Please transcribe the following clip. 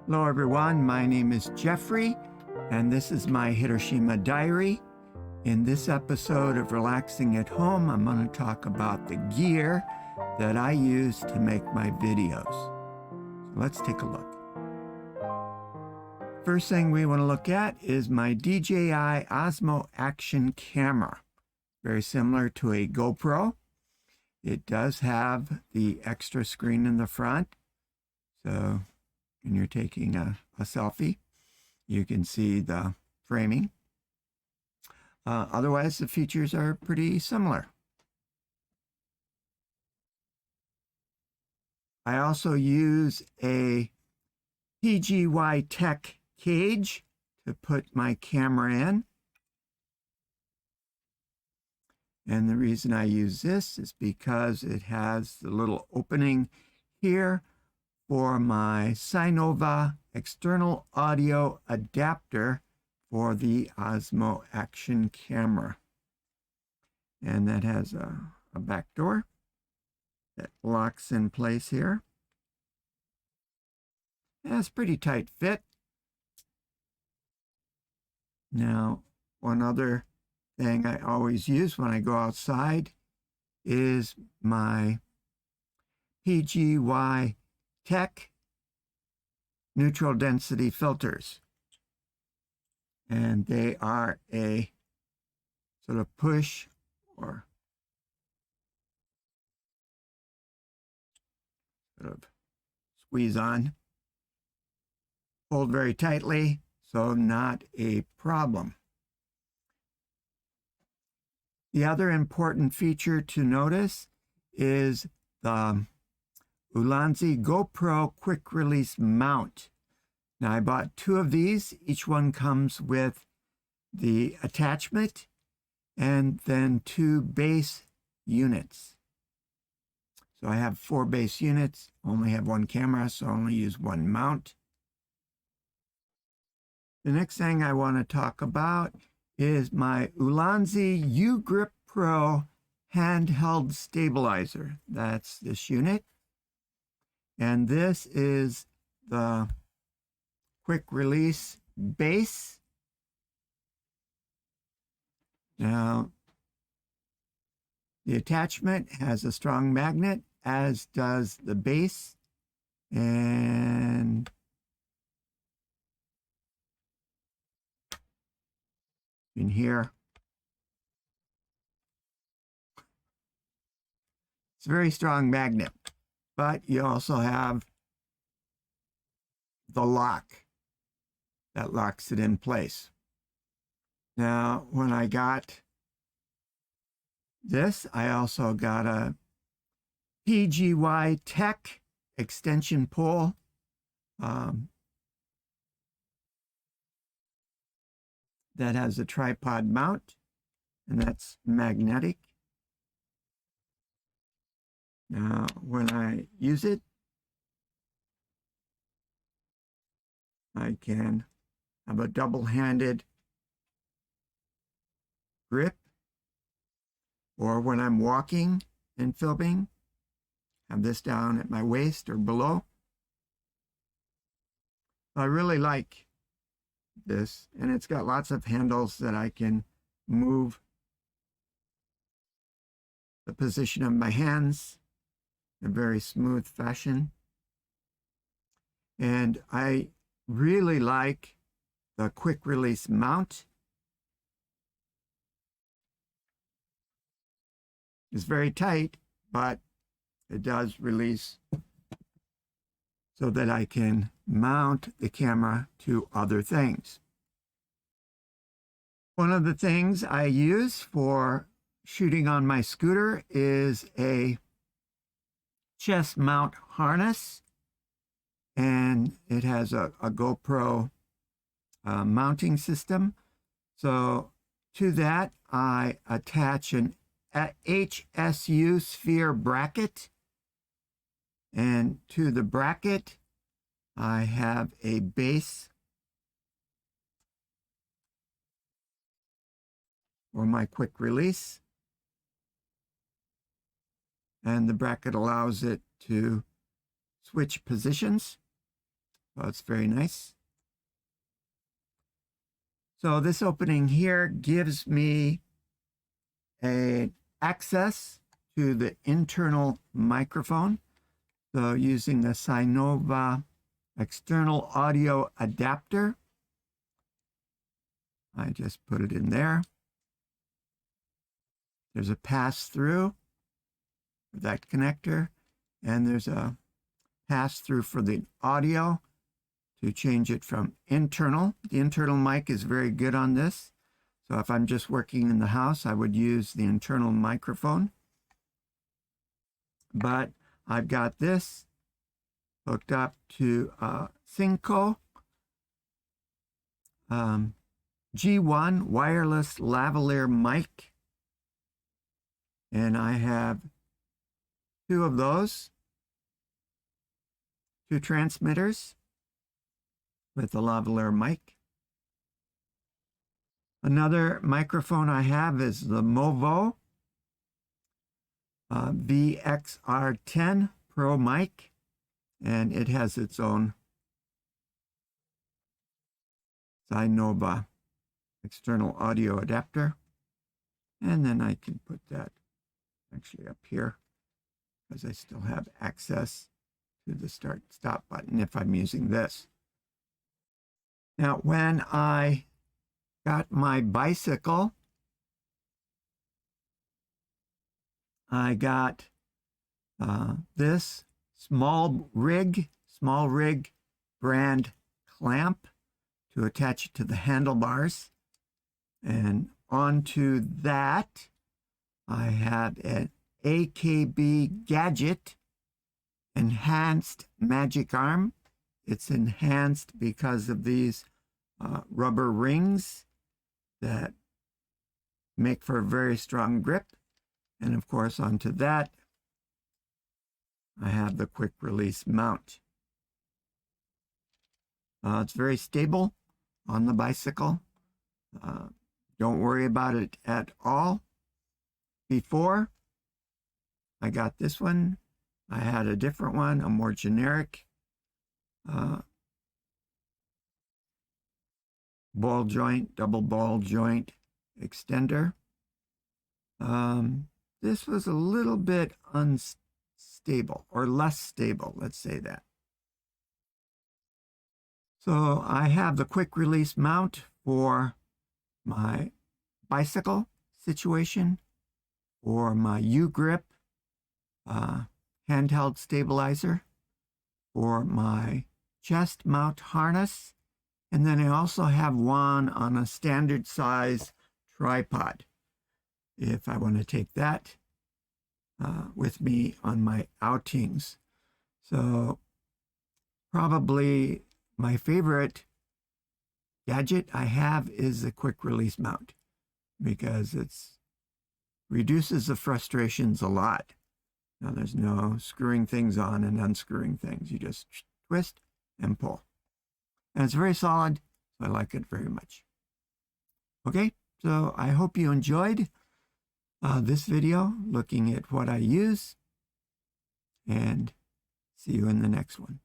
Hello everyone, my name is Jeffrey and this is my Hiroshima diary. In this episode of Relaxing at Home, I'm going to talk about the gear that I use to make my videos. So let's take a look. First thing we want to look at is my DJI Osmo Action camera. Very similar to a GoPro. It does have the extra screen in the front. So when you're taking a selfie, you can see the framing. Otherwise, the features are pretty similar. I also use a PGY Tech cage to put my camera in. And the reason I use this is because it has the little opening here for my Sinova external audio adapter for the Osmo Action camera. And that has a back door that locks in place here. It has pretty tight fit. Now, one other thing I always use when I go outside is my PGY Tech neutral density filters. And they are a sort of push or sort of squeeze on, hold very tightly, so not a problem. The other important feature to notice is the Ulanzi GoPro quick release mount. Now I bought two of these. Each one comes with the attachment and then two base units. So I have 4 base units, only have one camera, so I only use one mount. The next thing I want to talk about is my Ulanzi U-Grip Pro handheld stabilizer. That's this unit. And this is the quick release base. Now, the attachment has a strong magnet, as does the base. And in here, it's a very strong magnet. But you also have the lock that locks it in place. Now, when I got this, I also got a PGY Tech extension pole. That has a tripod mount, and that's magnetic. Now, when I use it, I can have a double-handed grip, or when I'm walking and filming, have this down at my waist or below. I really like this, and it's got lots of handles that I can move the position of my hands in a very smooth fashion. And I really like the quick release mount. It's very tight, but it does release so that I can mount the camera to other things. One of the things I use for shooting on my scooter is a chest mount harness, and it has a GoPro mounting system. So to that, I attach an HSU sphere bracket, and to the bracket, I have a base for my quick release. And the bracket allows it to switch positions. So it's very nice. So this opening here gives me access to the internal microphone. So using the Sinova external audio adapter, I just put it in there. There's a pass-through for that connector, and there's a pass-through for the audio to change it from internal. The internal mic is very good on this. So if I'm just working in the house, I would use the internal microphone. But I've got this hooked up to Synco G1 wireless lavalier mic. And I have two of those, two transmitters with the lavalier mic. Another microphone I have is the Movo VXR10 Pro mic, and it has its own Sinova external audio adapter. And then I can put that actually up here because I still have access to the start-stop button if I'm using this. Now, when I got my bicycle, I got this small rig brand clamp to attach it to the handlebars. And onto that, I have an AKB Gadget enhanced magic arm. It's enhanced because of these rubber rings that make for a very strong grip. And of course, onto that, I have the quick release mount. It's very stable on the bicycle. Don't worry about it at all. Before I got this one, I had a different one, a more generic ball joint, double ball joint extender. This was a little bit unstable, or less stable, let's say that. So I have the quick release mount for my bicycle situation, for my U-grip handheld stabilizer, for my chest mount harness, and then I also have one on a standard size tripod if I want to take that with me on my outings. So probably my favorite gadget I have is the quick release mount because it reduces the frustrations a lot. Now there's no screwing things on and unscrewing things. You just twist and pull. And it's very solid, so I like it very much. Okay, so I hope you enjoyed this video looking at what I use, and see you in the next one.